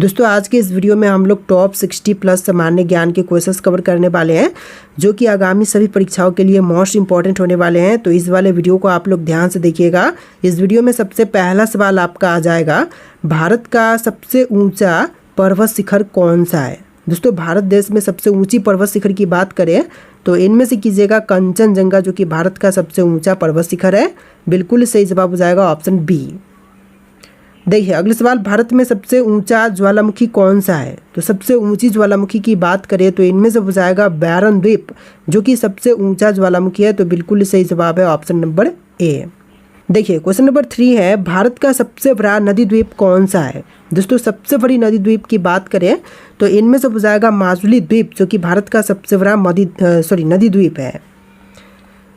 दोस्तों आज के इस वीडियो में हम लोग टॉप 60 प्लस सामान्य ज्ञान के क्वेश्चंस कवर करने वाले हैं जो कि आगामी सभी परीक्षाओं के लिए मोस्ट इंपॉर्टेंट होने वाले हैं। तो इस वाले वीडियो को आप लोग ध्यान से देखिएगा। इस वीडियो में सबसे पहला सवाल आपका आ जाएगा, भारत का सबसे ऊंचा पर्वत शिखर कौन सा है। दोस्तों भारत देश में सबसे ऊंची पर्वत शिखर की बात करें तो इनमें से कीजिएगा कंचनजंगा, जो कि भारत का सबसे ऊंचा पर्वत शिखर है। बिल्कुल सही जवाब हो जाएगा ऑप्शन बी। देखिए अगला सवाल, भारत में सबसे ऊंचा ज्वालामुखी कौन सा है। तो सबसे ऊंची ज्वालामुखी की बात करें तो इनमें से हो जाएगा बैरन द्वीप, जो कि सबसे ऊंचा ज्वालामुखी है। तो बिल्कुल सही जवाब है ऑप्शन नंबर ए। देखिए क्वेश्चन नंबर 3 है, भारत का सबसे बड़ा नदी द्वीप कौन सा है। दोस्तों सबसे बड़ी नदी द्वीप की बात करें तो इनमें से हो जाएगा माजुली द्वीप, जो कि भारत का सबसे बड़ा नदी द्वीप है।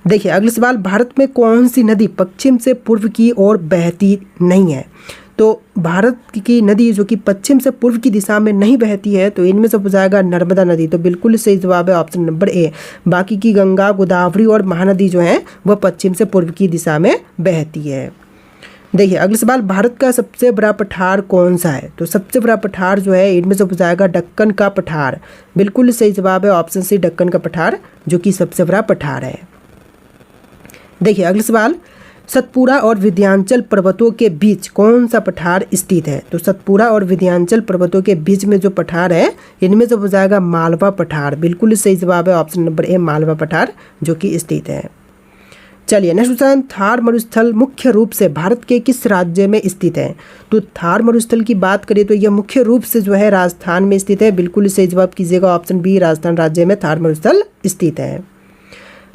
देखिए अगला सवाल, भारत में कौन सी नदी पश्चिम से पूर्व की ओर बहती नहीं है। तो भारत की नदी जो कि पश्चिम से पूर्व की दिशा में नहीं बहती है तो इनमें से हो जाएगा नर्मदा नदी। तो बिल्कुल सही जवाब है ऑप्शन नंबर ए। बाकी की गंगा, गोदावरी और महानदी जो है वह पश्चिम से पूर्व की दिशा में बहती है। देखिए अगला सवाल, भारत का सबसे बड़ा पठार कौन सा है। तो सबसे बड़ा पठार जो है इनमें से हो जाएगा दक्कन का पठार। बिल्कुल सही जवाब है ऑप्शन सी, दक्कन का पठार जो कि सबसे बड़ा पठार है। देखिए अगला सवाल, सतपुड़ा और विंध्याचल पर्वतों के बीच कौन सा पठार स्थित है। तो सतपुड़ा और विंध्याचल पर्वतों के बीच में जो पठार है इनमें से हो जाएगा मालवा पठार। बिल्कुल सही जवाब है ऑप्शन नंबर ए, मालवा पठार जो कि स्थित है। चलिए नेक्स्ट क्वेश्चन, थार मरुस्थल मुख्य रूप से भारत के किस राज्य में स्थित है। तो थार मरुस्थल की बात करें तो यह मुख्य रूप से जो है राजस्थान में स्थित है। बिल्कुल सही जवाब कीजिएगा ऑप्शन बी, राजस्थान राज्य में थार मरुस्थल स्थित है।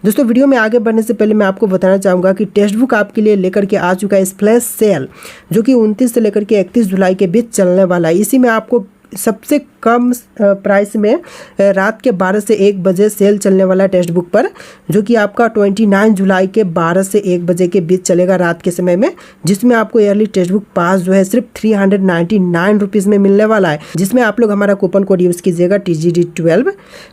दोस्तों वीडियो में आगे बढ़ने से पहले मैं आपको बताना चाहूँगा कि टेक्स्ट बुक आपके लिए लेकर के आ चुका है स्प्लैश सेल, जो कि 29 से लेकर के 31 जुलाई के बीच चलने वाला है। इसी में आपको सबसे कम प्राइस में रात के 12 से 1 बजे सेल चलने वाला है टेक्स्ट बुक पर, जो कि आपका 29 जुलाई के 12 से 1 बजे के बीच चलेगा रात के समय में, जिसमें आपको ईयरली टेक्स्ट बुक पास जो है सिर्फ 399 रुपीज़ में मिलने वाला है। जिसमें आप लोग हमारा कूपन कोड यूज़ कीजिएगा TGD12,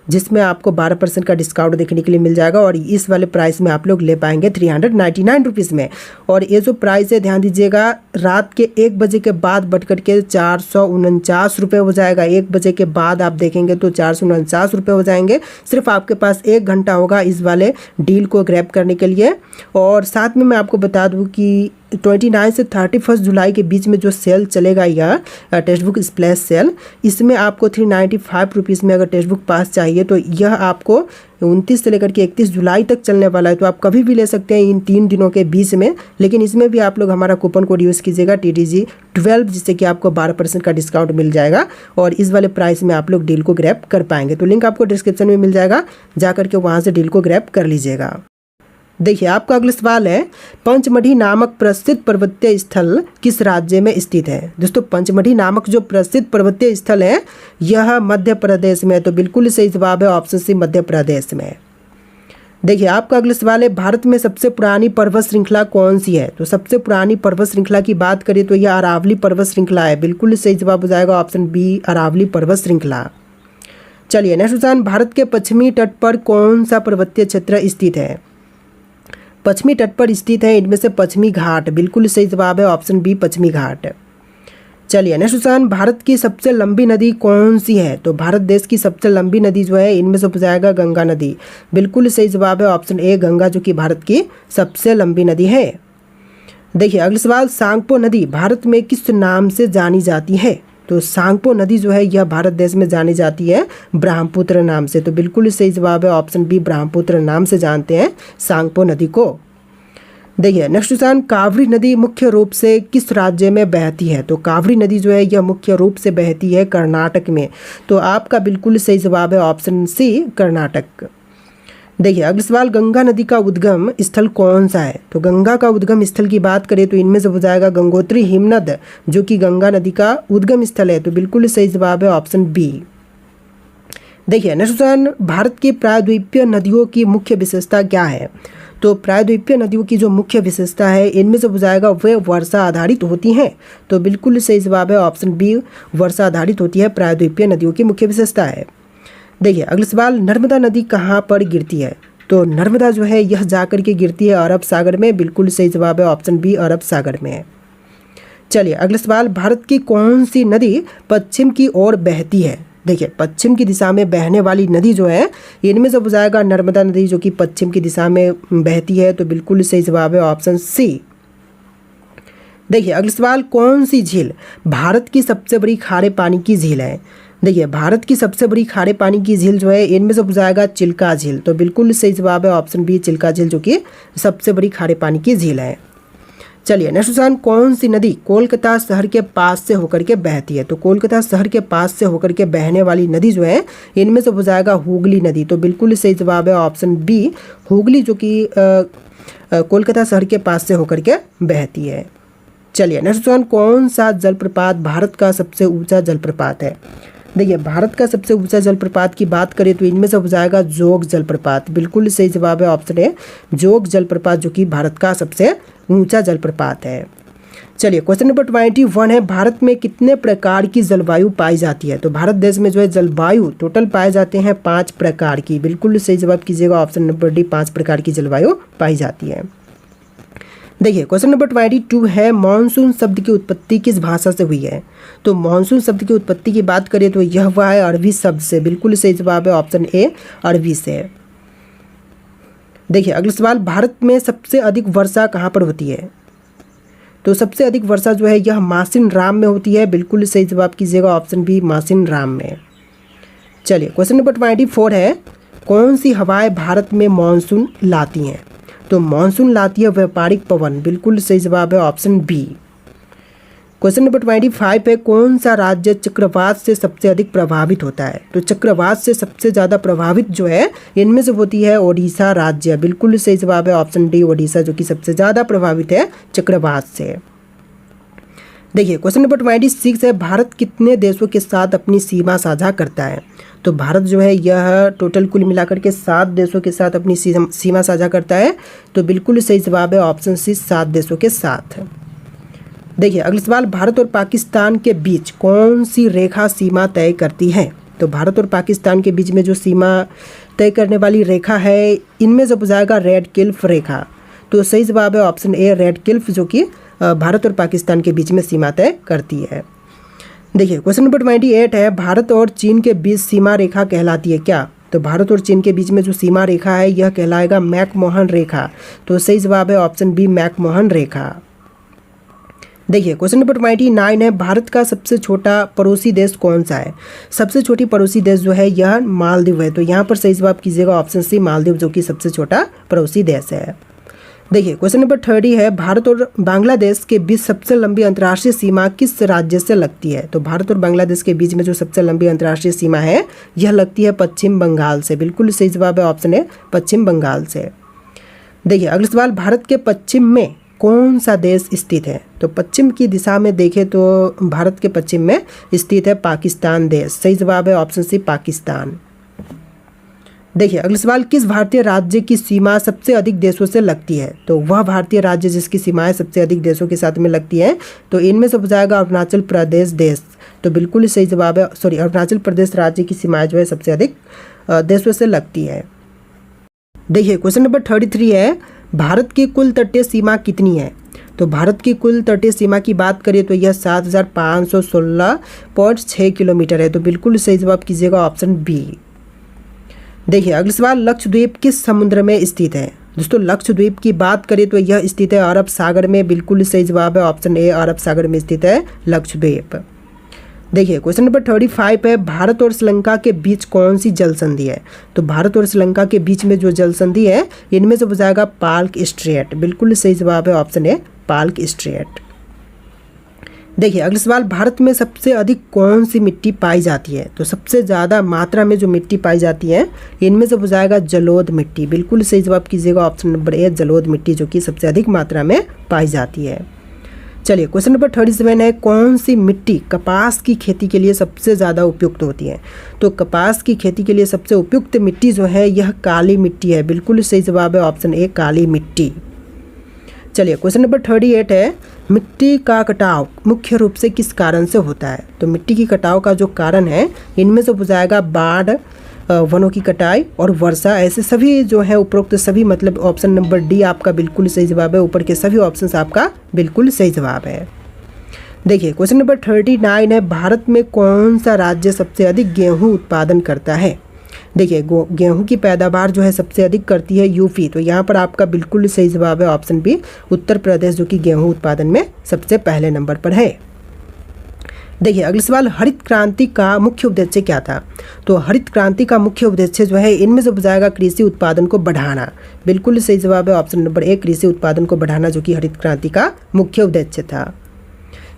जिसमें आपको 12% का डिस्काउंट देखने के लिए मिल जाएगा और इस वाले प्राइस में आप लोग ले पाएंगे 399 रुपीज़ में। और ये जो प्राइस है ध्यान दीजिएगा, रात के 1 बजे के बाद बढ़ करके 449 रुपये हो जाएगा। 1 बजे के बाद आप देखेंगे तो 449 रुपये हो जाएंगे। सिर्फ आपके पास 1 घंटा होगा इस वाले डील को ग्रैब करने के लिए। और साथ में मैं आपको बता दूं कि 29 से 31 जुलाई के बीच में जो सेल चलेगा यह टेक्स्ट बुक स्प्लैश सेल, इसमें आपको 395 रुपीज़ में अगर टेक्स्ट बुक पास चाहिए तो यह आपको 29 से लेकर के 31 जुलाई तक चलने वाला है। तो आप कभी भी ले सकते हैं इन 3 दिनों के बीच में, लेकिन इसमें भी आप लोग हमारा कूपन कोड यूज़ कीजिएगा TTG12, जिससे कि आपको 12% का डिस्काउंट मिल जाएगा और इस वाले प्राइस में आप लोग डील को ग्रैब कर पाएंगे। तो लिंक आपको डिस्क्रिप्शन में मिल जाएगा, जा करके वहाँ से डील को ग्रैब कर लीजिएगा। देखिए आपका अगला सवाल है, पंचमढ़ी नामक प्रसिद्ध पर्वतीय स्थल किस राज्य में स्थित है। दोस्तों पंचमढ़ी नामक जो प्रसिद्ध पर्वतीय स्थल है यह मध्य प्रदेश में है। तो बिल्कुल सही जवाब है ऑप्शन सी, मध्य प्रदेश में। देखिए आपका अगला सवाल है, भारत में सबसे पुरानी पर्वत श्रृंखला कौन सी है। तो सबसे पुरानी पर्वत श्रृंखला की बात करें तो यह अरावली पर्वत श्रृंखला है। बिल्कुल सही जवाब हो जाएगा ऑप्शन बी, अरावली पर्वत श्रृंखला। चलिए नेक्स्ट क्वेश्चन, भारत के पश्चिमी तट पर कौन सा पर्वतीय क्षेत्र स्थित है। पश्चिमी तट पर स्थित है इनमें से पश्चिमी घाट। बिल्कुल सही जवाब है ऑप्शन बी, पश्चिमी घाट। चलिए नेक्स्ट क्वेश्चन, भारत की सबसे लंबी नदी कौन सी है। तो भारत देश की सबसे लंबी नदी जो है इनमें से हो जाएगा गंगा नदी। बिल्कुल सही जवाब है ऑप्शन ए, गंगा, जो कि भारत की सबसे लंबी नदी है। देखिए अगला सवाल, सांगपो नदी भारत में किस नाम से जानी जाती है। तो सांगपो नदी जो है यह भारत देश में जानी जाती है ब्रह्मपुत्र नाम से। तो बिल्कुल सही जवाब है ऑप्शन बी, ब्रह्मपुत्र नाम से जानते हैं सांगपो नदी को। देखिए नेक्स्ट क्वेश्चन, कावेरी नदी मुख्य रूप से किस राज्य में बहती है। तो कावेरी नदी जो है यह मुख्य रूप से बहती है कर्नाटक में। तो आपका बिल्कुल सही जवाब है ऑप्शन सी, कर्नाटक। देखिए अगला सवाल, गंगा नदी का उद्गम स्थल कौन सा है। तो गंगा का उद्गम स्थल की बात करें तो इनमें से हो जाएगा गंगोत्री हिमनद, जो कि गंगा नदी का उद्गम स्थल है। तो बिल्कुल सही जवाब है ऑप्शन बी। देखिए नेक्स्ट क्वेश्चन, भारत की प्रायद्वीपीय नदियों की मुख्य विशेषता क्या है। तो प्रायद्वीपीय नदियों की जो मुख्य विशेषता है इनमें से हो जाएगा वे वर्षा आधारित होती हैं। तो बिल्कुल सही जवाब है ऑप्शन बी, वर्षा आधारित होती है प्रायद्वीपीय नदियों की मुख्य विशेषता है। देखिए अगला सवाल, नर्मदा नदी कहाँ पर गिरती है। तो नर्मदा जो है यह जाकर के गिरती है अरब सागर में। बिल्कुल सही जवाब है ऑप्शन बी, अरब सागर में। चलिए अगला सवाल, भारत की कौन सी नदी पश्चिम की ओर बहती है? देखिए पश्चिम की दिशा में बहने वाली नदी जो है इनमें से हो जाएगा नर्मदा नदी, जो कि पश्चिम की दिशा में बहती है। तो बिल्कुल सही जवाब है ऑप्शन सी। देखिए अगला सवाल, कौन सी झील भारत की सबसे बड़ी खारे पानी की झील है? देखिए भारत की सबसे बड़ी खारे पानी की झील जो है इनमें से हो जाएगा चिल्का झील। तो बिल्कुल सही जवाब है ऑप्शन बी, चिल्का झील, जो कि सबसे बड़ी खारे पानी की झील है। चलिए नेक्स्ट क्वेश्चन, कौन सी नदी कोलकाता शहर के पास से होकर के बहती है? तो कोलकाता शहर के पास से होकर के बहने वाली नदी जो है इनमें से हो जाएगा हुगली नदी। तो बिल्कुल सही जवाब है ऑप्शन बी, हुगली, जो कि कोलकाता शहर के पास से होकर के बहती है। चलिए नेक्स्ट क्वेश्चन, कौन सा जलप्रपात भारत का सबसे ऊंचा जलप्रपात है? देखिए भारत का सबसे ऊंचा जलप्रपात की बात करें तो इनमें से हो जाएगा जोग जलप्रपात। बिल्कुल सही जवाब है ऑप्शन ए, जोग जलप्रपात, जो कि भारत का सबसे ऊंचा जलप्रपात है। चलिए क्वेश्चन नंबर 21 है, भारत में कितने प्रकार की जलवायु पाई जाती है? तो भारत देश में जो है जलवायु टोटल पाए जाते हैं 5 प्रकार की। बिल्कुल सही जवाब कीजिएगा ऑप्शन नंबर डी, 5 प्रकार की जलवायु पाई जाती है। देखिए क्वेश्चन नंबर 22 है, मानसून शब्द की उत्पत्ति किस भाषा से हुई है? तो मानसून शब्द की उत्पत्ति की बात करें तो यह हुआ है अरबी शब्द से। बिल्कुल सही जवाब है ऑप्शन ए, अरबी से। देखिए अगला सवाल, भारत में सबसे अधिक वर्षा कहाँ पर होती है? तो सबसे अधिक वर्षा जो है यह मासिन राम में होती है। बिल्कुल सही जवाब कीजिएगा ऑप्शन बी, मासिन राम में। चलिए क्वेश्चन नंबर 24 है, कौन सी हवाएं भारत में मानसून लाती हैं? तो मानसून लाती है व्यापारिक पवन। बिल्कुल सही जवाब है ऑप्शन बी। क्वेश्चन नंबर 25 है, कौन सा राज्य चक्रवात से सबसे अधिक प्रभावित होता है? तो चक्रवात से सबसे ज़्यादा प्रभावित जो है इनमें से होती है ओडिशा राज्य। बिल्कुल सही जवाब है ऑप्शन डी, ओडिशा, जो कि सबसे ज़्यादा प्रभावित है चक्रवात से। देखिए क्वेश्चन नंबर 26 है, भारत कितने देशों के साथ अपनी सीमा साझा करता है? तो भारत जो है यह टोटल कुल मिलाकर के 7 देशों के साथ अपनी सीमा साझा करता है। तो बिल्कुल सही जवाब है ऑप्शन सी, 7 देशों के साथ। देखिए अगला सवाल, भारत और पाकिस्तान के बीच कौन सी रेखा सीमा तय करती है? तो भारत और पाकिस्तान के बीच में जो सीमा तय करने वाली रेखा है इनमें से हो जाएगा रेड क्लिफ रेखा। तो सही जवाब है ऑप्शन ए, रेड क्लिफ, जो कि भारत और पाकिस्तान के बीच में सीमा तय करती है। देखिए क्वेश्चन नंबर 28 है, भारत और चीन के बीच सीमा रेखा कहलाती है क्या? तो भारत और चीन के बीच में जो सीमा रेखा है यह कहलाएगा मैकमोहन रेखा। तो सही जवाब है ऑप्शन बी, मैकमोहन रेखा। देखिए क्वेश्चन नंबर 29 है, भारत का सबसे छोटा पड़ोसी देश कौन सा है? सबसे छोटी पड़ोसी देश जो है यह मालदीव है। तो यहाँ पर सही जवाब कीजिएगा ऑप्शन सी, मालदीव, जो कि सबसे छोटा पड़ोसी देश है। देखिए क्वेश्चन नंबर 30 है, भारत और बांग्लादेश के बीच सबसे लंबी अंतर्राष्ट्रीय सीमा किस राज्य से लगती है? तो भारत और बांग्लादेश के बीच में जो सबसे लंबी अंतर्राष्ट्रीय सीमा है यह लगती है पश्चिम बंगाल से। बिल्कुल सही जवाब है ऑप्शन ए, पश्चिम बंगाल से। देखिए अगला सवाल, भारत के पश्चिम में कौन सा देश स्थित है? तो पश्चिम की दिशा में देखें तो भारत के पश्चिम में स्थित है पाकिस्तान देश। सही जवाब है ऑप्शन सी, पाकिस्तान। देखिए अगला सवाल, किस भारतीय राज्य की सीमा सबसे अधिक देशों से लगती है? तो वह भारतीय राज्य जिसकी सीमाएं सबसे अधिक देशों के साथ में लगती हैं तो इनमें से हो जाएगा अरुणाचल प्रदेश देश। तो बिल्कुल सही जवाब है, अरुणाचल प्रदेश राज्य की सीमाएं जो है सबसे अधिक देशों से लगती है। देखिए क्वेश्चन नंबर 33 है, भारत की कुल तटीय सीमा कितनी है? तो भारत की कुल तटीय सीमा की बात करें तो यह 7516.6 किलोमीटर है। तो बिल्कुल सही जवाब कीजिएगा ऑप्शन बी। देखिए अगला सवाल, लक्षद्वीप किस समुद्र में स्थित है? दोस्तों लक्षद्वीप की बात करें तो यह स्थित है अरब सागर में। बिल्कुल सही जवाब है ऑप्शन ए, अरब सागर में स्थित है लक्षद्वीप। देखिए क्वेश्चन नंबर 35 है, भारत और श्रीलंका के बीच कौन सी जल संधि है? तो भारत और श्रीलंका के बीच में जो जल संधि है इनमें से हो जाएगा पाल्क स्ट्रेट। बिल्कुल सही जवाब है ऑप्शन ए, पाल्क स्ट्रेट। देखिए अगला सवाल, भारत में सबसे अधिक कौन सी मिट्टी पाई जाती है? तो सबसे ज़्यादा मात्रा में जो मिट्टी पाई जाती है इनमें से हो जाएगा जलोढ़ मिट्टी। बिल्कुल सही जवाब कीजिएगा ऑप्शन नंबर ए, जलोढ़ मिट्टी, जो कि सबसे अधिक मात्रा में पाई जाती है। चलिए क्वेश्चन नंबर 37 है, कौन सी मिट्टी कपास की खेती के लिए सबसे ज़्यादा उपयुक्त होती है? तो कपास की खेती के लिए सबसे उपयुक्त मिट्टी जो है यह काली मिट्टी है। बिल्कुल सही जवाब है ऑप्शन ए, काली मिट्टी। चलिए क्वेश्चन नंबर 38 है, मिट्टी का कटाव मुख्य रूप से किस कारण से होता है? तो मिट्टी की कटाव का जो कारण है इनमें से हो जाएगा बाढ़, वनों की कटाई और वर्षा। ऐसे सभी जो है उपरोक्त सभी, मतलब ऑप्शन नंबर डी आपका बिल्कुल सही जवाब है। ऊपर के सभी ऑप्शंस आपका बिल्कुल सही जवाब है। देखिए क्वेश्चन नंबर 39 है, भारत में कौन सा राज्य सबसे अधिक गेहूं उत्पादन करता है। देखिए गेहूं की पैदावार जो है सबसे अधिक करती है यूपी, तो यहाँ पर आपका बिल्कुल सही जवाब है ऑप्शन बी उत्तर प्रदेश, जो कि गेहूं उत्पादन में सबसे पहले नंबर पर है। देखिए अगला सवाल, हरित क्रांति का मुख्य उद्देश्य क्या था। तो हरित क्रांति का मुख्य उद्देश्य जो है इनमें से जाएगा कृषि उत्पादन को बढ़ाना। बिल्कुल सही जवाब है ऑप्शन नंबर ए कृषि उत्पादन को बढ़ाना, जो कि हरित क्रांति का मुख्य उद्देश्य था।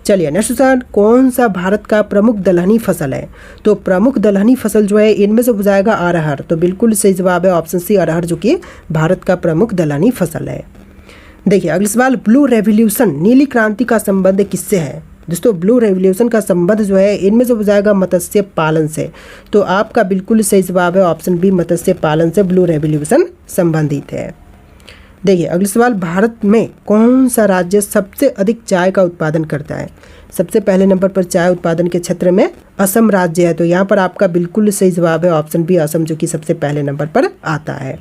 चलिए नेक्स्ट क्वेश्चन, कौन सा भारत का प्रमुख दलहनी फसल है। तो प्रमुख दलहनी फसल जो है इनमें से जाएगा अरहर, तो बिल्कुल सही जवाब है ऑप्शन सी अरहर, जो कि भारत का प्रमुख दलहनी फसल है। देखिए अगला सवाल, ब्लू रेवोल्यूशन नीली क्रांति का संबंध किससे है। दोस्तों ब्लू रेवोल्यूशन का संबंध जो है इनमें से जाएगा मत्स्य पालन से, तो आपका बिल्कुल सही जवाब है ऑप्शन बी मत्स्य पालन से ब्लू रेवोल्यूशन संबंधित है। देखिए अगला सवाल, भारत में कौन सा राज्य सबसे अधिक चाय का उत्पादन करता है। सबसे पहले नंबर पर चाय उत्पादन के क्षेत्र में असम राज्य है, तो यहाँ पर आपका बिल्कुल सही जवाब है ऑप्शन बी असम, जो कि सबसे पहले नंबर पर आता है।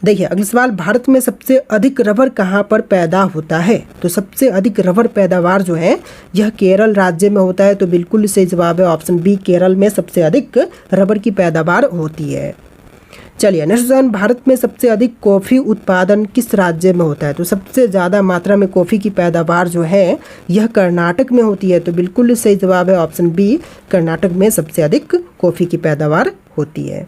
देखिए अगला सवाल, भारत में सबसे अधिक रबर कहाँ पर पैदा होता है। तो सबसे अधिक रबर पैदावार जो है यह केरल राज्य में होता है, तो बिल्कुल सही जवाब है ऑप्शन बी केरल में सबसे अधिक रबर की पैदावार होती है। चलिए नेक्स्ट क्वेश्चन, भारत में सबसे अधिक कॉफ़ी उत्पादन किस राज्य में होता है। तो सबसे ज़्यादा मात्रा में कॉफ़ी की पैदावार जो है यह कर्नाटक में होती है, तो बिल्कुल सही जवाब है ऑप्शन बी कर्नाटक में सबसे अधिक कॉफ़ी की पैदावार होती है।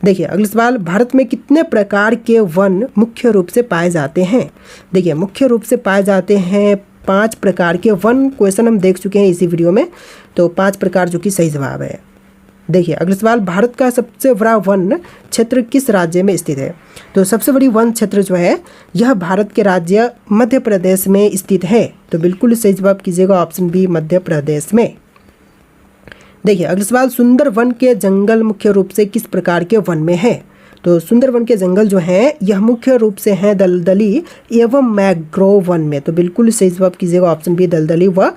देखिए अगला सवाल, भारत में कितने प्रकार के वन मुख्य रूप से पाए जाते हैं। देखिए मुख्य रूप से पाए जाते हैं 5 प्रकार के वन, क्वेश्चन हम देख चुके हैं इसी वीडियो में, तो 5 प्रकार जो कि सही जवाब है। देखिए अगला सवाल, भारत का सबसे बड़ा वन क्षेत्र किस राज्य में स्थित है। तो सबसे बड़ी वन क्षेत्र जो है यह भारत के राज्य मध्य प्रदेश में स्थित है, तो बिल्कुल सही जवाब कीजिएगा ऑप्शन बी मध्य प्रदेश में। देखिए अगला सवाल, सुंदर वन के जंगल मुख्य रूप से किस प्रकार के वन में है। तो सुंदर वन के जंगल जो हैं यह मुख्य रूप से हैं दलदली एवं मैंग्रोव वन में, तो बिल्कुल सही जवाब कीजिएगा ऑप्शन बी दलदली व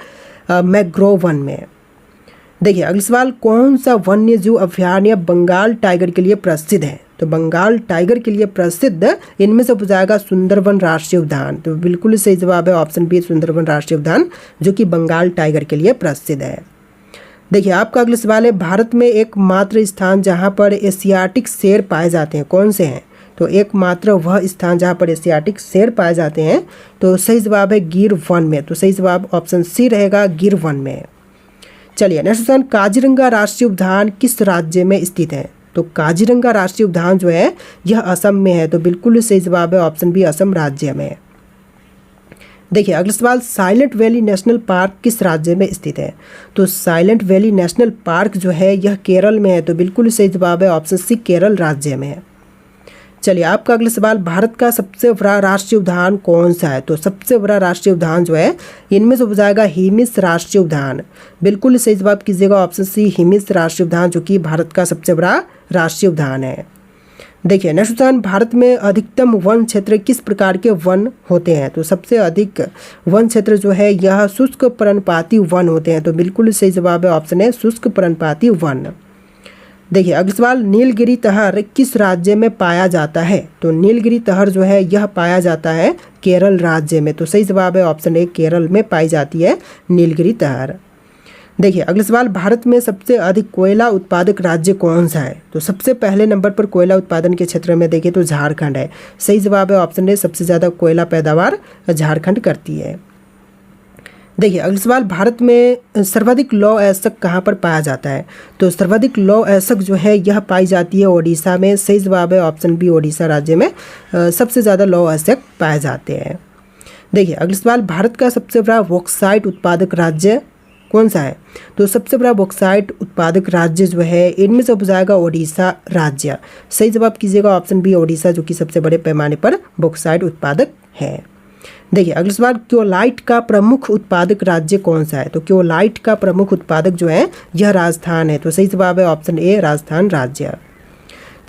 मैंग्रोव वन में। देखिए अगला सवाल, कौन सा वन्य जीव अभयारण्य बंगाल टाइगर के लिए प्रसिद्ध है। तो बंगाल टाइगर के लिए प्रसिद्ध इनमें से जाएगा सुंदरवन राष्ट्रीय उद्यान, तो बिल्कुल सही जवाब है ऑप्शन बी सुंदरवन राष्ट्रीय उद्यान, जो कि बंगाल टाइगर के लिए प्रसिद्ध है। देखिए आपका अगला सवाल है, भारत में एकमात्र स्थान जहां पर एशियाटिक शेर पाए जाते हैं कौन से हैं। तो एकमात्र वह स्थान जहां पर एशियाटिक शेर पाए जाते हैं, तो सही जवाब है गिर वन में, तो सही जवाब ऑप्शन सी रहेगा गिर वन में। चलिए नेक्स्ट क्वेश्चन, काजीरंगा राष्ट्रीय उद्यान किस राज्य में स्थित है। तो काजीरंगा राष्ट्रीय उद्यान जो है यह असम में है, तो बिल्कुल सही जवाब है ऑप्शन बी असम राज्य में। देखिए अगला सवाल, साइलेंट वैली नेशनल पार्क किस राज्य में स्थित है। तो साइलेंट वैली नेशनल पार्क जो है यह केरल में है, तो बिल्कुल सही जवाब है ऑप्शन सी केरल राज्य में है। चलिए आपका अगला सवाल, भारत का सबसे बड़ा राष्ट्रीय उद्यान कौन सा है। तो सबसे बड़ा राष्ट्रीय उद्यान जो है इनमें से जाएगा हिमिस राष्ट्रीय उद्यान, बिल्कुल सही जवाब कीजिएगा ऑप्शन सी हिमिस राष्ट्रीय उद्यान, जो कि भारत का सबसे बड़ा राष्ट्रीय उद्यान है। देखिए नेक्स्ट क्वेश्चन, भारत में अधिकतम वन क्षेत्र किस प्रकार के वन होते हैं। तो सबसे अधिक वन क्षेत्र जो है यह शुष्क पर्णपाती वन होते हैं, तो बिल्कुल सही जवाब है ऑप्शन है शुष्क पर्णपाती वन। देखिए अगला सवाल, नीलगिरी तहर किस राज्य में पाया जाता है। तो नीलगिरी तहर जो है यह पाया जाता है केरल राज्य में, तो सही जवाब है ऑप्शन ए केरल में पाई जाती है नीलगिरी तहर। देखिए अगला सवाल, भारत में सबसे अधिक कोयला उत्पादक राज्य कौन सा है। तो सबसे पहले नंबर पर कोयला उत्पादन के क्षेत्र में देखें तो झारखंड है, सही जवाब है ऑप्शन ए सबसे ज़्यादा कोयला पैदावार झारखंड करती है। देखिए अगला सवाल, भारत में सर्वाधिक लौह अयस्क कहाँ पर पाया जाता है। तो सर्वाधिक लौह अयस्क जो है यह पाई जाती है ओडिशा में, सही जवाब है ऑप्शन बी ओडिशा राज्य में सबसे ज़्यादा लौह अयस्क पाए जाते हैं। देखिए अगला सवाल, भारत का सबसे बड़ा बॉक्साइट उत्पादक राज्य कौन सा है। तो सबसे बड़ा बॉक्साइट उत्पादक राज्य जो है इनमें से जाएगा ओडिशा राज्य, सही जवाब कीजिएगा ऑप्शन बी ओडिशा, जो कि सबसे बड़े पैमाने पर बॉक्साइट उत्पादक है। देखिए अगला सवाल, क्योलाइट का प्रमुख उत्पादक राज्य कौन सा है। तो क्योलाइट का प्रमुख उत्पादक जो है यह राजस्थान है, तो सही जवाब है ऑप्शन ए राजस्थान राज्य।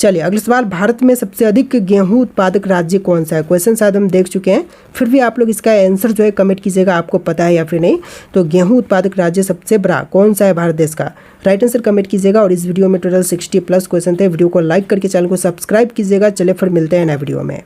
चलिए अगला सवाल, भारत में सबसे अधिक गेहूं उत्पादक राज्य कौन सा है। क्वेश्चन शायद हम देख चुके हैं, फिर भी आप लोग इसका आंसर जो है कमेंट कीजिएगा आपको पता है या फिर नहीं। तो गेहूं उत्पादक राज्य सबसे बड़ा कौन सा है भारत देश का, राइट आंसर कमेंट कीजिएगा। और इस वीडियो में टोटल 60+ क्वेश्चन थे, वीडियो को लाइक करके चैनल को सब्सक्राइब कीजिएगा। चलिए फिर मिलते हैं नए वीडियो में।